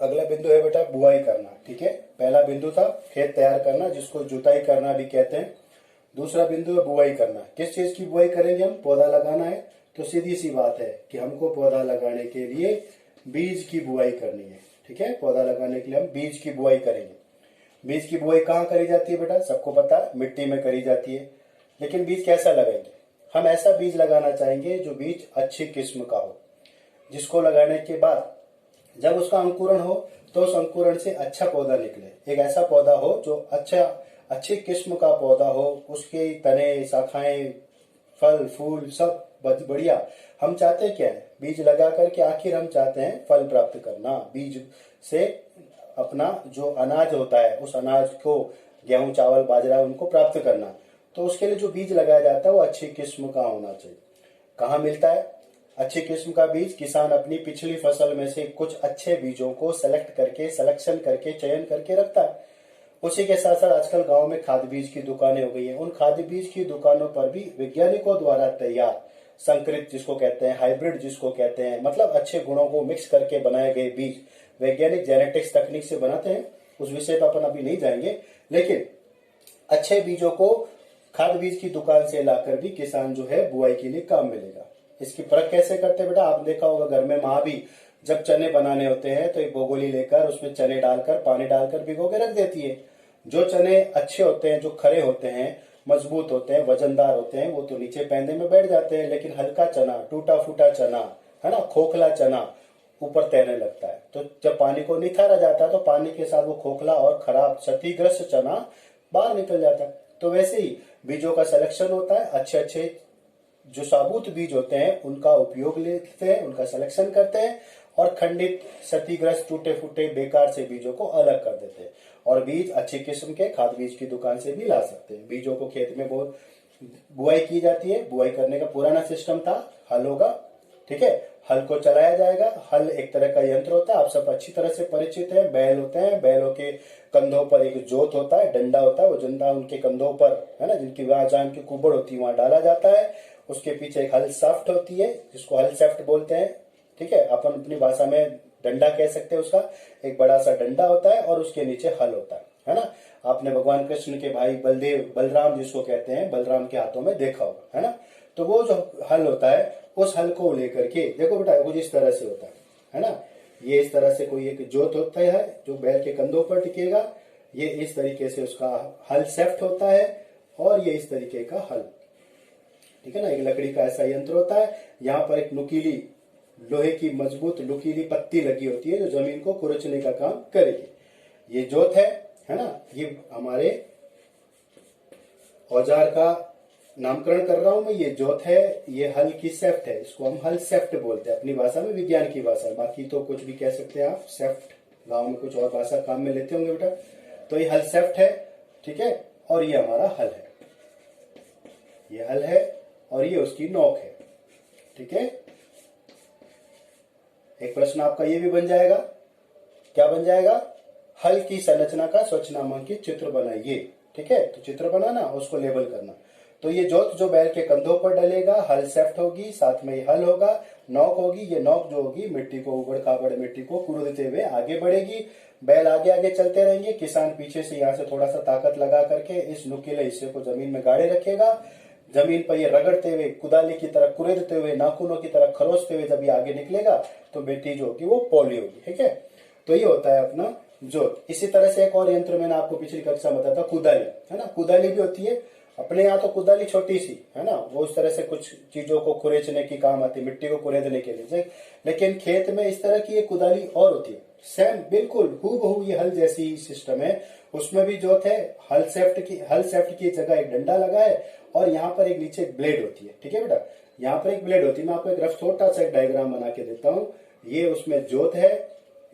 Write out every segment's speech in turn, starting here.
अगला बिंदु है बेटा बुआई करना। ठीक है, पहला बिंदु था खेत तैयार करना, जिसको जुताई करना भी कहते हैं। दूसरा बिंदु है बुआई करना। किस चीज की बुआई करेंगे हम? पौधा लगाना है, तो सीधी सी बात है कि हमको पौधा लगाने के लिए बीज की बुआई करनी है। ठीक है, पौधा लगाने के लिए हम बीज की बुआई करेंगे। बीज की बुआई कहाँ करी जाती है बेटा? सबको पता है, मिट्टी में करी जाती है। लेकिन बीज कैसा लगाएंगे? हम ऐसा बीज लगाना चाहेंगे जो बीज अच्छी किस्म का हो, जिसको लगाने के बाद जब उसका अंकुरण हो तो उस अंकुरण से अच्छा पौधा निकले। एक ऐसा पौधा हो जो अच्छी किस्म का पौधा हो, उसके तने, शाखाएं, फल फूल सब बढ़िया। हम चाहते क्या है? बीज लगा करके आखिर हम चाहते हैं फल प्राप्त करना। बीज से अपना जो अनाज होता है, उस अनाज को, गेहूं चावल बाजरा, उनको प्राप्त करना। तो उसके लिए जो बीज लगाया जाता है वो अच्छी किस्म का होना चाहिए। कहाँ मिलता है अच्छी किस्म का बीज? किसान अपनी पिछली फसल में से कुछ अच्छे बीजों को सिलेक्शन करके चयन करके रखता है। उसी के साथ साथ आजकल गांव में खाद बीज की दुकानें हो गई हैं। उन खाद बीज की दुकानों पर भी वैज्ञानिकों द्वारा तैयार संकरित, जिसको कहते हैं हाइब्रिड, जिसको कहते हैं मतलब अच्छे गुणों को मिक्स करके बनाए गए बीज वैज्ञानिक जेनेटिक्स तकनीक से बनाते हैं। उस विषय पर अपन अभी नहीं जाएंगे, लेकिन अच्छे बीजों को खाद बीज की दुकान से लाकर भी किसान जो है बुआई के लिए काम मिलेगा। इसकी परख कैसे करते हैं बेटा? आप देखा होगा घर में माँ भी जब चने बनाने होते हैं तो एक बोगोली लेकर उसमें चने डालकर पानी डालकर भिगो के रख देती है। जो चने अच्छे होते हैं, जो खरे होते हैं, मजबूत होते हैं, वजनदार होते हैं, वो तो नीचे पैंदे में बैठ जाते हैं। लेकिन हल्का चना, टूटा फूटा चना, है ना, खोखला चना ऊपर तैरने लगता है। तो जब पानी को निथारा जाता है तो पानी के साथ वो खोखला और खराब क्षतिग्रस्त चना बाहर निकल जाता है। तो वैसे ही बीजों का सिलेक्शन होता है। अच्छे अच्छे जो साबुत बीज होते हैं उनका उपयोग लेते हैं, उनका सिलेक्शन करते हैं और खंडित, क्षतिग्रस्त, टूटे फूटे, बेकार से बीजों को अलग कर देते हैं। और बीज अच्छी किस्म के खाद बीज की दुकान से भी ला सकते हैं। बीजों को खेत में बहुत बुआई की जाती है। बुआई करने का पुराना सिस्टम था, हल होगा। ठीक है, हल को चलाया जाएगा। हल एक तरह का यंत्र होता है, आप सब अच्छी तरह से परिचित हैं। बैल होते हैं, बैलों के कंधों पर एक जोत होता है, डंडा होता है, वो डंडा उनके कंधों पर, है ना, जिनकी वहां जहां की कुबड़ होती है वहां डाला जाता है। उसके पीछे एक हल शाफ्ट होती है, जिसको हल शाफ्ट बोलते हैं। ठीक है, अपन अपनी भाषा में डंडा कह सकते हैं। उसका एक बड़ा सा डंडा होता है और उसके नीचे हल होता है ना। आपने भगवान कृष्ण के भाई बलराम जिसको कहते हैं, बलराम के हाथों में देखा होगा, है ना। तो वो जो हल होता है, उस हल को लेकर के देखो बेटा, कुछ इस तरह से होता है ना। ये इस तरह से कोई एक जोत होता है जो बैल के कंधों पर टिकेगा। ये इस तरीके से उसका हल शाफ्ट होता है और ये इस तरीके का हल, ठीक है ना। एक लकड़ी का ऐसा यंत्र होता है, यहाँ पर एक नुकीली लोहे की मजबूत नुकीली पत्ती लगी होती है जो जमीन को खुरचने का काम करेगी। ये जोत है ना। ये हमारे औजार का नामकरण कर रहा हूं मैं। ये जोत है, ये हल की सेफ्ट है, इसको हम हल सेफ्ट बोलते हैं अपनी भाषा में, विज्ञान की भाषा। बाकी तो कुछ भी कह सकते हैं आप, सेफ्ट गांव में कुछ और भाषा काम में लेते होंगे बेटा। तो ये हल सेफ्ट है, ठीक है, और ये हमारा हल है। ये हल है और ये उसकी नोक है, ठीक है। एक प्रश्न आपका ये भी बन जाएगा, क्या बन जाएगा? हल की संरचना का स्वच्छ नामांकित चित्र बनाइए, ठीक है। तो चित्र बनाना, उसको लेबल करना। तो ये जोत जो बैल के कंधों पर डलेगा, हल सेफ्ट होगी, साथ में ये हल होगा, नोक होगी। ये नोक जो होगी मिट्टी को, उबड़ खाबड़ मिट्टी को कुरेदते हुए आगे बढ़ेगी। बैल आगे आगे चलते रहेंगे, किसान पीछे से यहाँ से थोड़ा सा ताकत लगा करके इस नुकीले हिस्से को जमीन में गाड़े रखेगा। जमीन पर ये रगड़ते हुए, कुदाली की तरह कुरेदते हुए, नाखूनों की तरह खरोचते हुए जब ये आगे निकलेगा तो मिट्टी जो होगी वो पौली होगी, ठीक है। तो ये होता है अपना जोत। इसी तरह से एक और यंत्र मैंने आपको पिछली कक्षा में बताया था, कुदाली, है ना। कुदाली भी होती है अपने यहाँ तो कुदाली छोटी सी, है ना, वो उस तरह से कुछ चीजों को कुरेचने की काम आती है, मिट्टी को कुरेदने के लिए। लेकिन खेत में इस तरह की एक कुदाली और होती है, सेम बिल्कुल हूबहू ये हल जैसी सिस्टम है। उसमें भी जोत है, हल सेफ्ट की जगह एक डंडा लगा है और यहाँ पर एक नीचे एक ब्लेड होती है, ठीक है बेटा। यहाँ पर एक ब्लेड होती है, मैं आपको एक रफ छोटा सा एक डायग्राम बना के देता हूँ। ये उसमें जोत है,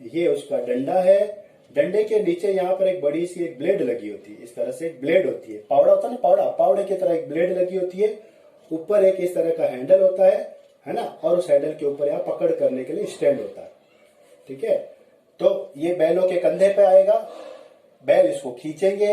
ये उसका डंडा है। डंडे के नीचे यहाँ पर एक बड़ी सी एक ब्लेड लगी होती है, इस तरह से एक ब्लेड होती है। पावड़ा होता है ना, पावड़े की तरह एक ब्लेड लगी होती है। ऊपर एक इस तरह का हैंडल होता है ना, और उस हैंडल के ऊपर यहाँ पकड़ करने के लिए स्टैंड होता है, ठीक है। तो ये बैलों के कंधे पे आएगा, बैल इसको खींचेंगे,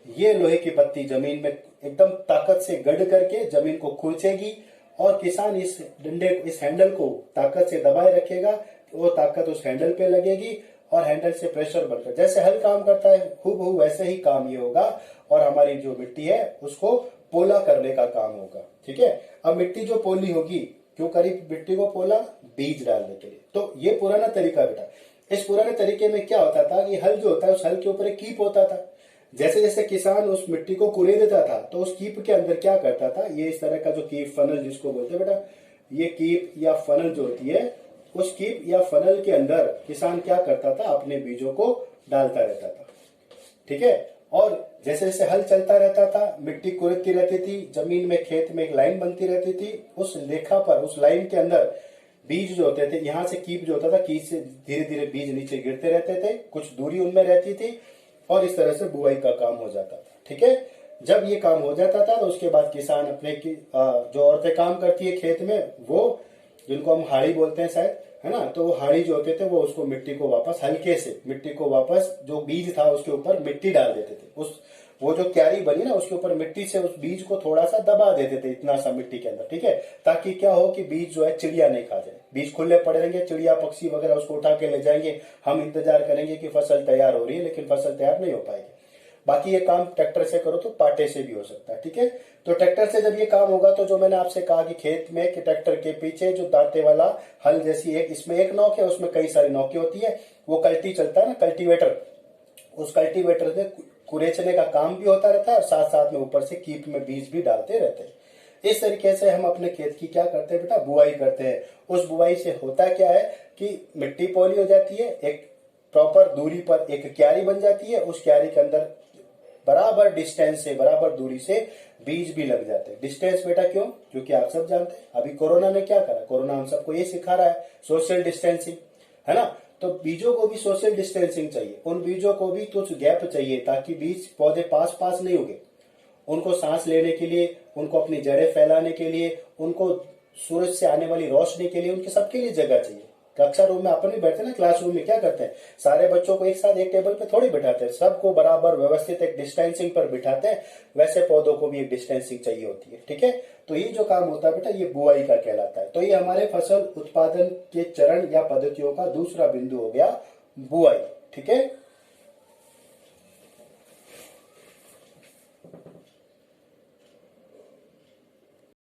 ये लोहे की पत्ती जमीन में एकदम ताकत से गड़ करके जमीन को खुरचेगी और किसान इस हैंडल को ताकत से दबाए रखेगा। वो ताकत उस हैंडल पे लगेगी और हैंडल से प्रेशर बनकर जैसे हल काम करता है हूबहू वैसे ही काम ये होगा और हमारी जो मिट्टी है उसको पोला करने का काम होगा। ठीक है, अब मिट्टी जो पोली होगी, क्यों करी मिट्टी को पोला? बीज डालने के लिए। तो ये पुराना तरीका बेटा। इस पुराने तरीके में क्या होता था कि हल जो होता है उस हल के ऊपर एक कीप होता था। जैसे जैसे किसान उस मिट्टी को कुरेद देता था तो उस कीप के अंदर क्या करता था, ये इस तरह का जो कीप फनल जिसको बोलते हैं बेटा, ये कीप या फनल जो होती है उस कीप या फनल के अंदर किसान क्या करता था, अपने बीजों को डालता रहता था। ठीक है, और जैसे जैसे हल चलता रहता था, मिट्टी कुरेदती रहती थी, जमीन में खेत में एक लाइन बनती रहती थी, उस लेखा पर उस लाइन के अंदर बीज जो होते थे, यहां से कीप जो होता था, कीप से धीरे धीरे बीज नीचे गिरते रहते थे, कुछ दूरी उनमें रहती थी और इस तरह से बुआई का काम हो जाता था। ठीक है, जब ये काम हो जाता था तो उसके बाद किसान अपने जो औरतें काम करती है खेत में, वो जिनको हम हाड़ी बोलते हैं शायद, है ना, तो वो हाड़ी जो होते थे वो उसको मिट्टी को वापस हल्के से मिट्टी को वापस जो बीज था उसके ऊपर मिट्टी डाल देते थे। उस वो जो क्यारी बनी ना उसके ऊपर मिट्टी से उस बीज को थोड़ा सा दबा देते थे, इतना सा मिट्टी के अंदर। ठीक है, ताकि क्या हो कि बीज जो है चिड़िया नहीं खा जाए। बीज खुले पड़े रहेंगे, चिड़िया पक्षी वगैरह उसको उठा के ले जाएंगे, हम इंतजार करेंगे कि फसल तैयार हो रही है, लेकिन फसल तैयार नहीं हो पाएगी। बाकी ये काम ट्रैक्टर से करो तो पाटे से भी हो सकता है। ठीक है, तो ट्रैक्टर से जब ये काम होगा तो जो मैंने आपसे कहा कि खेत में कि ट्रैक्टर के पीछे जो दांते वाला हल जैसी एक, इसमें एक नोक है, उसमें कई सारी नोकें होती है, वो कल्टी चलता है ना, कल्टीवेटर, उस कल्टीवेटर से कुरेचने का काम भी होता रहता है और साथ साथ में ऊपर से कीप में बीज भी डालते रहते हैं। इस तरीके से हम अपने खेत की क्या करते हैं बेटा, बुआई करते हैं। उस बुआई से होता क्या है कि मिट्टी पौली हो जाती है, एक प्रॉपर दूरी पर एक क्यारी बन जाती है, उस क्यारी के अंदर बराबर डिस्टेंस से, बराबर दूरी से बीज भी लग जाते हैं। डिस्टेंस बेटा क्यों? क्योंकि आप सब जानते हैं अभी कोरोना ने क्या करा, कोरोना हम सबको ये सिखा रहा है सोशल डिस्टेंसिंग, है ना। तो बीजों को भी सोशल डिस्टेंसिंग चाहिए, उन बीजों को भी कुछ गैप चाहिए ताकि बीज पौधे पास पास नहीं उगे। उनको सांस लेने के लिए, उनको अपनी जड़ें फैलाने के लिए, उनको सूरज से आने वाली रोशनी के लिए, उनके सबके लिए जगह चाहिए। कक्षा रूम में अपन भी बैठते ना, क्लासरूम में क्या करते हैं, सारे बच्चों को एक साथ एक टेबल पे थोड़ी बिठाते हैं, सबको बराबर व्यवस्थित एक डिस्टेंसिंग पर बिठाते हैं। वैसे पौधों को भी एक डिस्टेंसिंग चाहिए होती है। ठीक है, तो ये जो काम होता है बेटा ये बुआई का कहलाता है। तो ये हमारे फसल उत्पादन के चरण या पद्धतियों का दूसरा बिंदु हो गया बुआई। ठीक है।